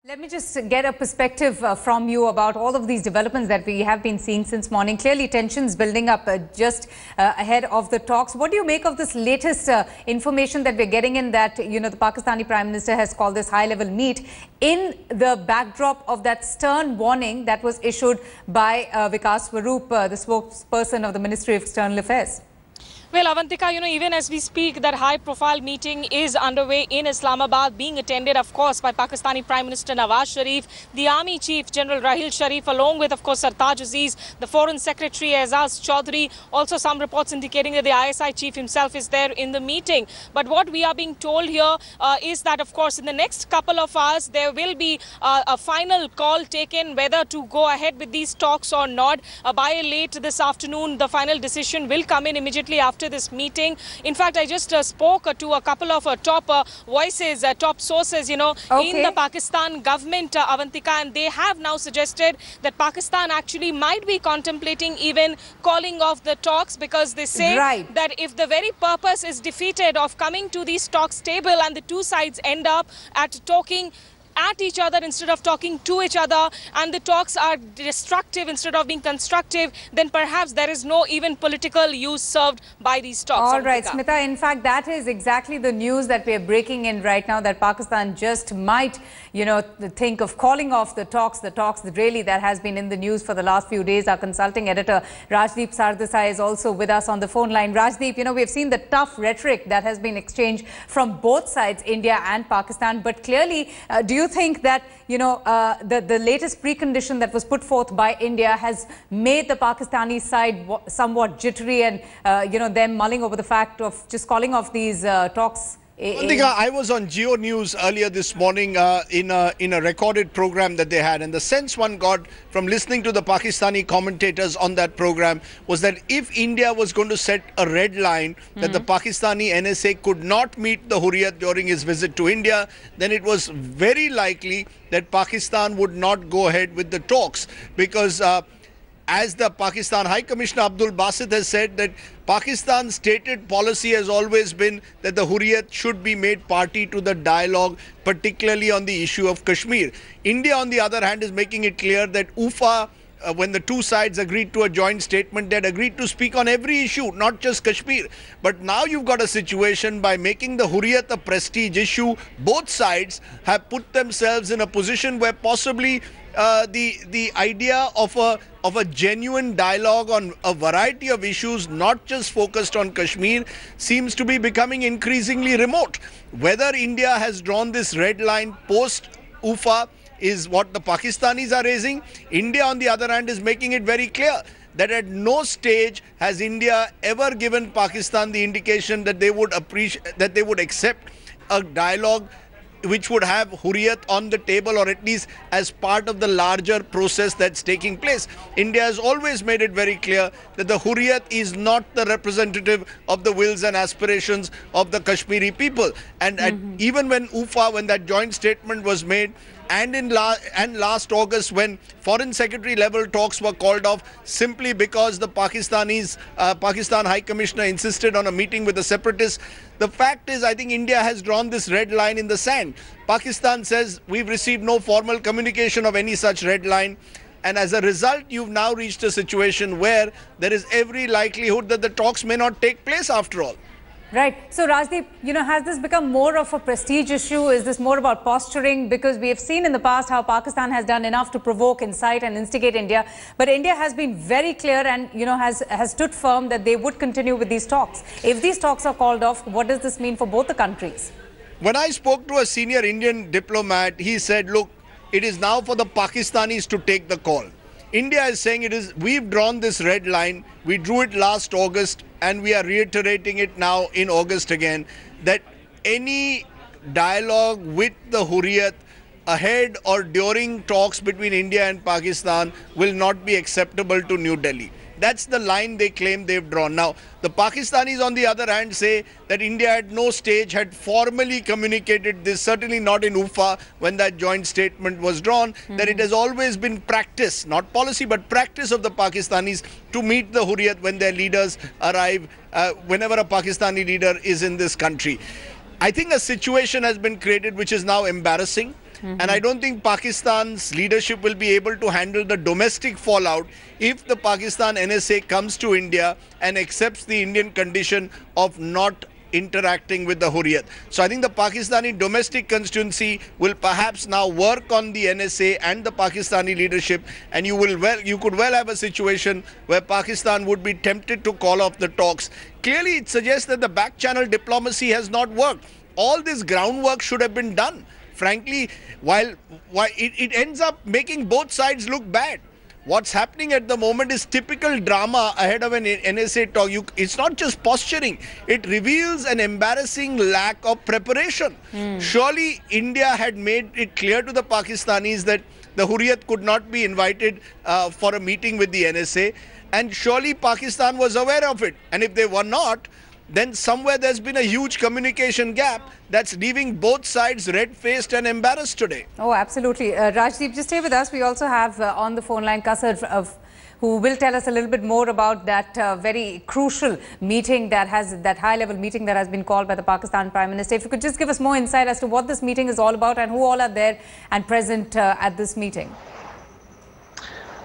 Let me just get a perspective from you about all of these developments that we have been seeing since morning. Clearly, tensions building up just ahead of the talks. What do you make of this latest information that we're getting in that, the Pakistani Prime Minister has called this high-level meet in the backdrop of that stern warning that was issued by Vikas Swarup, the spokesperson of the Ministry of External Affairs? Well, Avantika, even as we speak, that high-profile meeting is underway in Islamabad, being attended, of course, by Pakistani Prime Minister Nawaz Sharif, the Army Chief General Rahil Sharif, along with, of course, Sartaj Aziz, the Foreign Secretary Azaz Chaudhry. Also, some reports indicating that the ISI Chief himself is there in the meeting. But what we are being told here is that, of course, in the next couple of hours, there will be a final call taken whether to go ahead with these talks or not. By late this afternoon, the final decision will come in immediately after this meeting. In fact, I just spoke to a couple of top voices, top sources, in the Pakistan government, Avantika, and they have now suggested that Pakistan actually might be contemplating even calling off the talks, because they say that if the very purpose is defeated of coming to these talks table and the two sides end up at talking at each other instead of talking to each other, and the talks are destructive instead of being constructive, then perhaps there is no even political use served by these talks. All right, Smita, in fact, that is exactly the news that we are breaking in right now, that Pakistan just might, think of calling off the talks really that has been in the news for the last few days. Our consulting editor, Rajdeep Sardesai, is also with us on the phone line. Rajdeep, we've seen the tough rhetoric that has been exchanged from both sides, India and Pakistan, but clearly, do you think that, the latest precondition that was put forth by India has made the Pakistani side somewhat jittery and, them mulling over the fact of just calling off these talks? I was on Geo News earlier this morning in a recorded program that they had, and the sense one got from listening to the Pakistani commentators on that program was that if India was going to set a red line that the Pakistani NSA could not meet the Hurriyat during his visit to India, then it was very likely that Pakistan would not go ahead with the talks, because as the Pakistan High Commissioner Abdul Basit has said, that Pakistan's stated policy has always been that the Hurriyat should be made party to the dialogue, particularly on the issue of Kashmir. India, on the other hand, is making it clear that UFA, when the two sides agreed to a joint statement, they had agreed to speak on every issue, not just Kashmir. But now you've got a situation, by making the Hurriyat a prestige issue, both sides have put themselves in a position where possibly the idea of a genuine dialogue on a variety of issues, not just focused on Kashmir, seems to be becoming increasingly remote. Whether India has drawn this red line post-UFA is what the Pakistanis are raising. India, on the other hand, is making it very clear that at no stage has India ever given Pakistan the indication that they would accept a dialogue which would have Hurriyat on the table, or at least as part of the larger process that's taking place. India has always made it very clear that the Hurriyat is not the representative of the wills and aspirations of the Kashmiri people. And even when when that joint statement was made, and last August, when Foreign Secretary level talks were called off simply because the Pakistan High Commissioner insisted on a meeting with the separatists, the fact is, I think India has drawn this red line in the sand. Pakistan says we've received no formal communication of any such red line. And as a result, you've now reached a situation where there is every likelihood that the talks may not take place after all. Right. So, Rajdeep, has this become more of a prestige issue? Is this more about posturing? Because we have seen in the past how Pakistan has done enough to provoke, incite and instigate India. But India has been very clear and, has stood firm that they would continue with these talks. If these talks are called off, what does this mean for both the countries? When I spoke to a senior Indian diplomat, he said, look, it is now for the Pakistanis to take the call. India is saying we've drawn this red line, we drew it last August, and we are reiterating it now in August again, that any dialogue with the Hurriyat ahead or during talks between India and Pakistan will not be acceptable to New Delhi. That's the line they claim they've drawn. Now, the Pakistanis, on the other hand, say that India at no stage had formally communicated this, certainly not in UFA when that joint statement was drawn, that it has always been practice, not policy, but practice of the Pakistanis to meet the Hurriyat when their leaders arrive, whenever a Pakistani leader is in this country. I think a situation has been created which is now embarrassing. And I don't think Pakistan's leadership will be able to handle the domestic fallout if the Pakistan NSA comes to India and accepts the Indian condition of not interacting with the Hurriyat. So I think the Pakistani domestic constituency will perhaps now work on the NSA and the Pakistani leadership, and you could well have a situation where Pakistan would be tempted to call off the talks. Clearly it suggests that the back channel diplomacy has not worked. All this groundwork should have been done. Frankly, while it ends up making both sides look bad. What's happening at the moment is typical drama ahead of an NSA talk. It's not just posturing. It reveals an embarrassing lack of preparation. Surely India had made it clear to the Pakistanis that the Hurriyat could not be invited for a meeting with the NSA. And surely Pakistan was aware of it. And if they were not, then somewhere there's been a huge communication gap that's leaving both sides red-faced and embarrassed today. Oh, absolutely. Rajdeep, just stay with us. We also have on the phone line Kasar, who will tell us a little bit more about that very crucial meeting that high-level meeting that has been called by the Pakistan Prime Minister. If you could just give us more insight as to what this meeting is all about and who all are there and present at this meeting.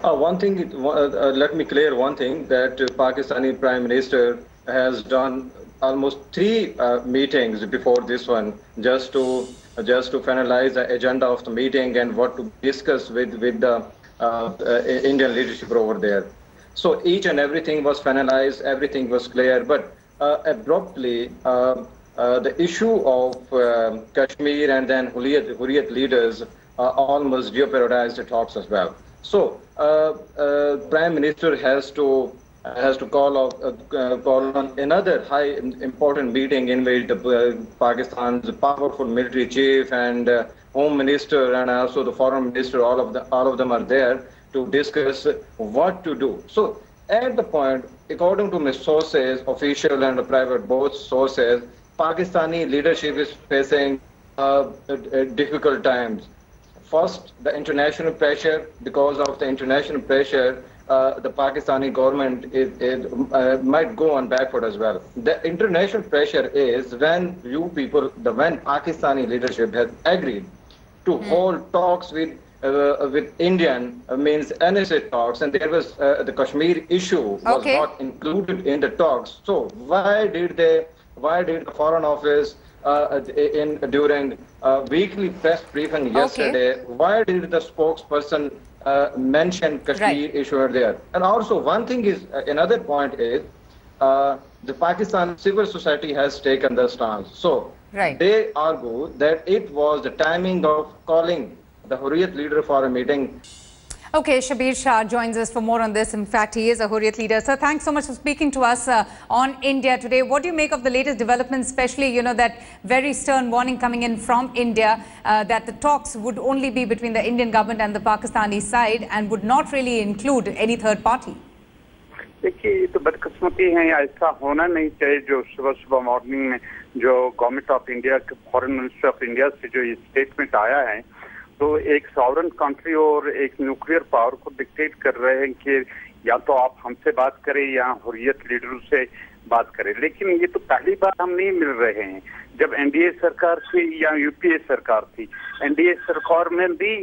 One thing, let me clear one thing, that Pakistani Prime Minister has done almost 3 meetings before this one just to finalize the agenda of the meeting and what to discuss with the Indian leadership over there. So each and everything was finalized, everything was clear, but abruptly the issue of Kashmir and then Hurriyat leaders almost jeopardized the talks as well. So Prime Minister has to call on another high important meeting in which Pakistan's powerful military chief and Home Minister and also the Foreign Minister, all of them are there to discuss what to do. So at the point, according to my sources, official and private both sources, Pakistani leadership is facing difficult times. First, the international pressure. Because of the international pressure, the Pakistani government might go on backward as well. The international pressure is when when Pakistani leadership has agreed to hold talks with Indian, means NSA talks, and there was the Kashmir issue was not included in the talks. So why did the Foreign Office during weekly press briefing yesterday, why did the spokesperson mention Kashmir issue there? And also one thing is, another point is, the Pakistan civil society has taken the stance. So they argue that it was the timing of calling the Hurriyat leader for a meeting. Okay, Shabir Shah joins us for more on this. In fact, he is a Hurriyat leader. So thanks so much for speaking to us on India today. What do you make of the latest developments, especially, that very stern warning coming in from India that the talks would only be between the Indian government and the Pakistani side and would not really include any third party? देखिए, ये तो बदकिस्मती है, ऐसा होना नहीं चाहिए। जो सुबह मॉर्निंग में जो गवर्नमेंट ऑफ इंडिया के फॉरेन मिनिस्टर ऑफ इंडिया से जो ये स्टेटमेंट आया है, तो एक सॉवरन कंट्री और एक न्यूक्लियर पावर को डिक्टेट कर रहे हैं कि या तो आप हमसे बात करें या हुर्रियत लीडरों से बात करें। लेकिन ये तो पहली बार हम नहीं मिल रहे हैं। जब एनडीए सरकार थी या यूपीए सरकार थी, एनडीए सरकार में भी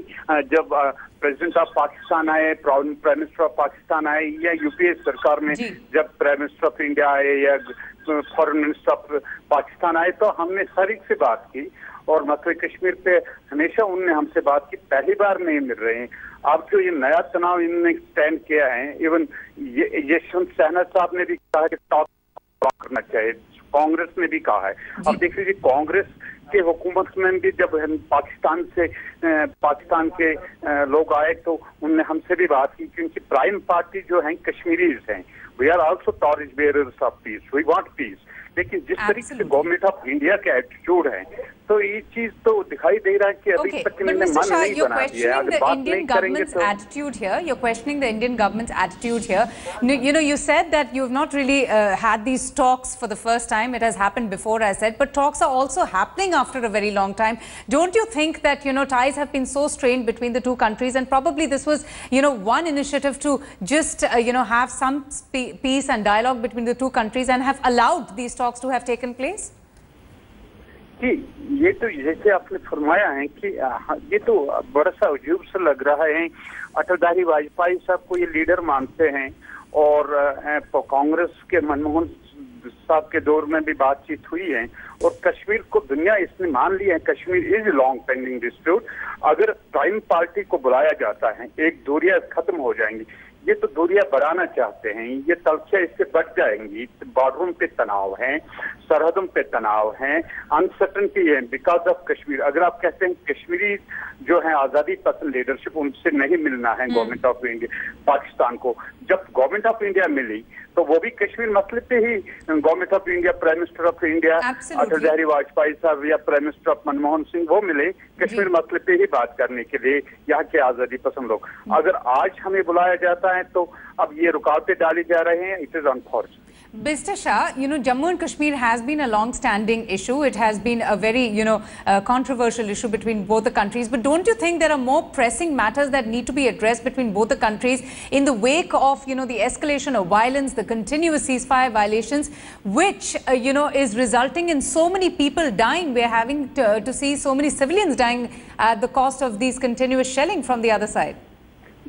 जब प्रेसिडेंट ऑफ पाकिस्तान आए, प्राइम मिनिस्टर ऑफ पाकिस्तान आए, या यूपीए सरकार में जब प्राइम मिनिस्टर ऑफ इंडिया आए या फॉरेन मिनिस्टर ऑफ पाकिस्तान आए, तो हमने सारिक से बात की और मसले कश्मीर पे हमेशा उनने हमसे बात की। पहली बार नहीं मिल रहे हैं। अब जो ये नया तनाव इन्होंने स्टैंड किया है, इवन यशवंत सहना साहब ने भी कहा है कि टॉक करना चाहिए, कांग्रेस ने भी कहा है। अब देख लीजिए, कांग्रेस के हुकूमत में भी जब पाकिस्तान के लोग आए तो उनने हमसे भी बात की, क्योंकि प्राइम पार्टी जो है कश्मीरीज हैं। We are also torch bearers of peace, we want peace. लेकिन जिस तरीके से गवर्नमेंट ऑफ इंडिया के एटीट्यूड है, तो ये चीज तो दिखाई दे रहा है कि अभी तक इन्होंने मन नहीं बना दिया है। अगर बात नहीं करेंगे तो you're questioning the Indian government's attitude here. You said that you've not really had these talks for the first time. It has happened before, I said, but talks are also happening after a very long time. Don't you think that ties have been so strained between the two countries, and probably this was one initiative to just have some peace and dialogue between the two countries and have allowed these talks to have taken place? कि ये तो जैसे आपने फरमाया है कि ये तो बड़ा सा अजूब सा लग रहा है। अटल बिहारी वाजपेयी साहब को ये लीडर मानते हैं और कांग्रेस के मनमोहन साहब के दौर में भी बातचीत हुई है और कश्मीर को दुनिया इसने मान लिया है Kashmir is long pending dispute. अगर प्राइम पार्टी को बुलाया जाता है एक दूरियां खत्म हो जाएंगी। ये तो दूरियां बढ़ाना चाहते हैं, ये तलखियां इससे बढ़ जाएंगी। बॉर्डरों पे तनाव है, सरहदों पे तनाव है, अनसर्टनिटी है बिकॉज ऑफ कश्मीर। अगर आप कहते हैं कश्मीरी जो है आजादी पसंद लीडरशिप उनसे नहीं मिलना है गवर्नमेंट ऑफ इंडिया पाकिस्तान को, जब गवर्नमेंट ऑफ इंडिया मिली तो वो भी कश्मीर मसले पे ही government of India prime minister of India Atal Bihari Vajpayee साहब या prime minister of Manmohan Singh वो मिले कश्मीर मसले पे ही बात करने के लिए, यहाँ के आजादी पसंद लोग। अगर आज हमें बुलाया जाता है तो अब ये रुकावटें डाली जा रहे हैं। It is unfortunate. Mr. Shah, Jammu and Kashmir has been a long-standing issue. It has been a very, controversial issue between both the countries. But don't you think there are more pressing matters that need to be addressed between both the countries in the wake of, the escalation of violence, the continuous ceasefire violations, which, is resulting in so many people dying? We're having to see so many civilians dying at the cost of these continuous shelling from the other side.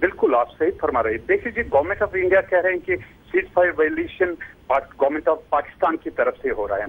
बिल्कुल आप सही फरमा रहे हैं। देखिए जी, government of India कह रहे हैं कि cease fire violation government of Pakistan की तरफ से हो रहा है।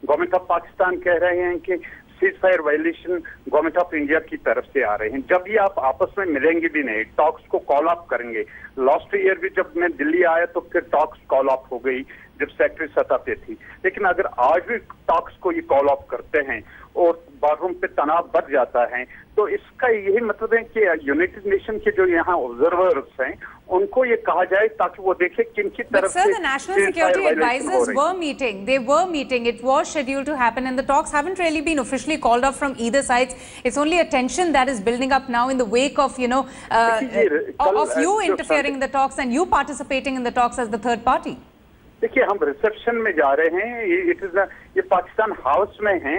गवर्नमेंट ऑफ पाकिस्तान कह रहे हैं कि cease fire violation government of India की तरफ से आ रहे हैं। जब ये आप आपस में मिलेंगे भी नहीं, टॉक्स को कॉल अप करेंगे। लास्ट ईयर भी जब मैं दिल्ली आया तो फिर टॉक्स कॉल अप हो गई जब सेक्रेटरी सतह पे थी। लेकिन अगर आज भी टॉक्स को ये कॉल अप करते हैं और बारूम पे तनाव बढ़ जाता है तो इसका यही मतलब है कि यूनाइटेड नेशन के जो यहाँ ऑब्जर्वर्स हैं उनको ये कहा जाए ताकि वो देखे किनकी तरफ से। But sir, the national security advisors were meeting. They were meeting. It was scheduled to happen, and the talks haven't really been officially called off from either sides. It's only a tension that is building up now in the wake of of you interfering in the talks and you participating in the talks as the third party. देखिए, हम reception में जा रहे हैं। ये Pakistan house में है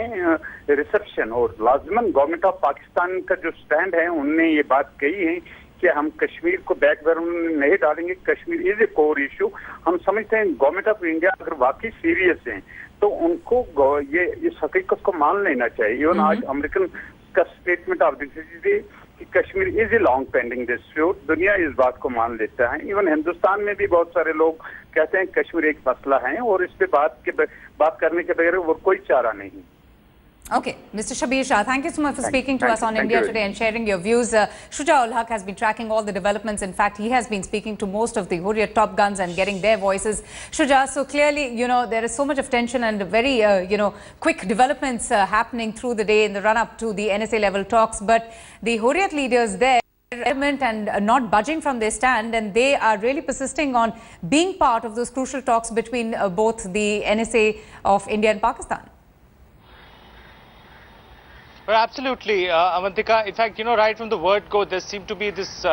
reception, और लाजमन गवर्नमेंट ऑफ पाकिस्तान का जो स्टैंड है उनने ये बात कही है कि हम कश्मीर को बैकबर्नर में नहीं डालेंगे। Kashmir is a core issue. हम समझते हैं गवर्नमेंट ऑफ इंडिया अगर वाकई सीरियस हैं तो उनको ये इस हकीकत को मान लेना चाहिए। इवन आज अमेरिकन का स्टेटमेंट ऑफ द कि Kashmir is a long pending dispute, दुनिया इस बात को मान लेता है। इवन हिंदुस्तान में भी बहुत सारे लोग कहते हैं कश्मीर एक मसला है और इस पे बात करने के बगैर वो कोई चारा नहीं। Okay, Mr. Shabir Shah, thank you so much for speaking to us on India Today and sharing your views. Shuja ul Haq has been tracking all the developments. In fact, he has been speaking to most of the Hurriyat top guns and getting their voices. Shuja, so clearly, there is so much of tension and very, quick developments happening through the day in the run-up to the NSA-level talks. But the Hurriyat leaders there and not budging from their stand, and they are really persisting on being part of those crucial talks between both the NSA of India and Pakistan. Well, absolutely, Avantika. In fact, right from the word go, there seemed to be this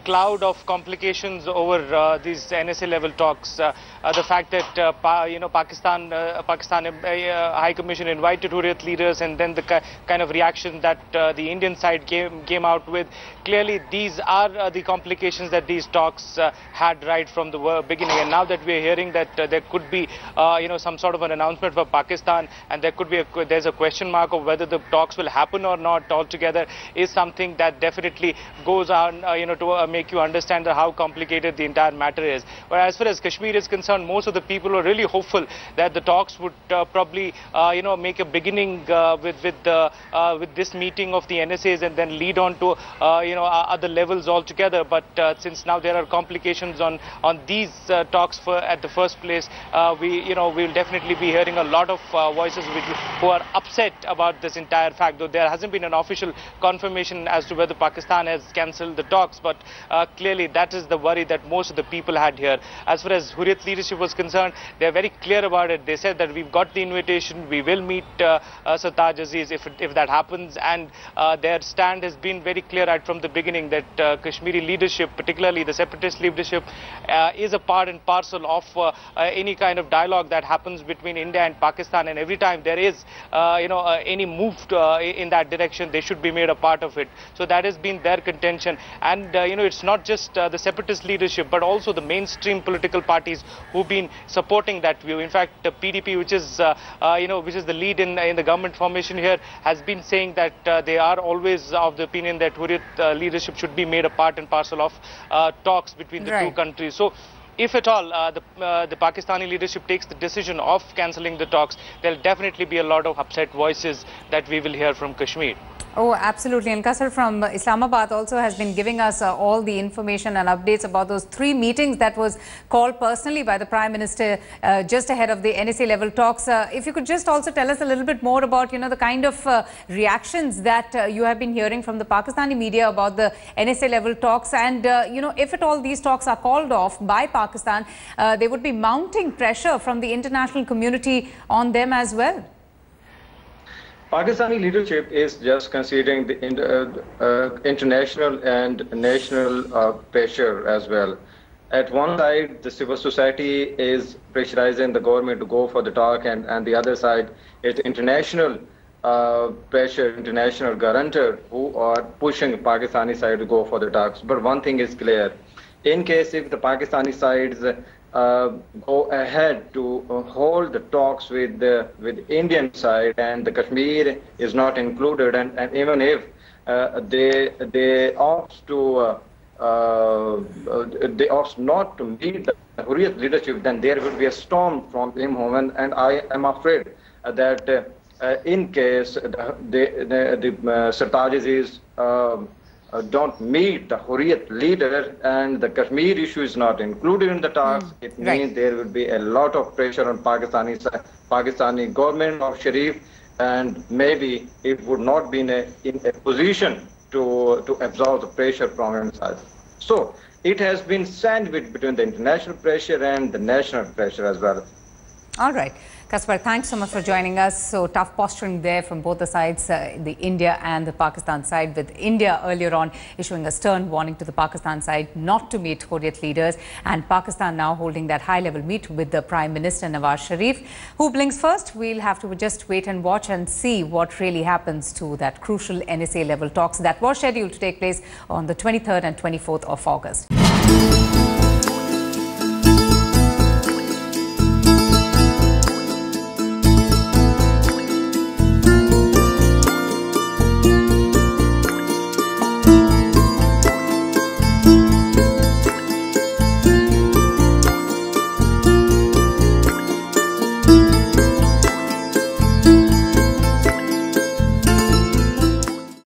cloud of complications over these NSA-level talks. The fact that Pakistan High Commission invited Hurriyat leaders, and then the kind of reaction that the Indian side came out with. Clearly, these are the complications that these talks had right from the beginning. And now that we are hearing that there could be, some sort of an announcement for Pakistan, and there could be there's a question mark of whether the talks will happen or not altogether, is something that definitely goes on, to make you understand how complicated the entire matter is. But as far as Kashmir is concerned, most of the people are really hopeful that the talks would probably, make a beginning with this meeting of the NSAs and then lead on to, other levels altogether. But since now there are complications on these talks at the first place, we'll definitely be hearing a lot of voices who are upset about this entire fact. Though there hasn't been an official confirmation as to whether Pakistan has cancelled the talks, but clearly that is the worry that most of the people had here. As far as Hurriyat leadership was concerned, they're very clear about it. They said that we've got the invitation, we will meet Sartaj Aziz if that happens, and their stand has been very clear right from the beginning that Kashmiri leadership, particularly the separatist leadership, is a part and parcel of any kind of dialogue that happens between India and Pakistan. And every time there is, any move in that direction, they should be made a part of it. So that has been their contention. And it's not just the separatist leadership, but also the mainstream political parties who've been supporting that view. In fact, the PDP, which is the lead in the government formation here, has been saying that they are always of the opinion that Hurriyat leadership should be made a part and parcel of talks between the two countries. So if at all the Pakistani leadership takes the decision of cancelling the talks, there'll definitely be a lot of upset voices that we will hear from Kashmir. Oh, absolutely. And Kasar from Islamabad also has been giving us all the information and updates about those 3 meetings that was called personally by the Prime Minister just ahead of the NSA-level talks. If you could just also tell us a little bit more about, the kind of reactions that you have been hearing from the Pakistani media about the NSA-level talks. And, if at all these talks are called off by Pakistan, they would be mounting pressure from the international community on them as well. Pakistani leadership is just considering the international and national pressure as well. At one side, the civil society is pressurizing the government to go for the talk, and the other side is the international pressure, international guarantor who are pushing the Pakistani side to go for the talks. But one thing is clear: in case if the Pakistani sides go ahead to hold the talks with the Indian side, and the Kashmir is not included, and even if they opt not to meet the Hurriyat leadership, then there will be a storm from him home, and I am afraid that in case the Sartaj Aziz don't meet the Hurriyat leader and the Kashmir issue is not included in the talks, it means there will be a lot of pressure on Pakistani government of Sharif, and maybe it would not be in a position to absorb the pressure from inside. So it has been sandwiched between the international pressure and the national pressure as well. All right. Kaspar, thanks so much for joining us. So tough posturing there from both the sides, the India and the Pakistan side, with India earlier on issuing a stern warning to the Pakistan side not to meet Hurriyat leaders, and Pakistan now holding that high-level meet with the Prime Minister Nawaz Sharif. Who blinks first? We'll have to just wait and watch and see what really happens to that crucial NSA-level talks that was scheduled to take place on the 23rd and 24th of August.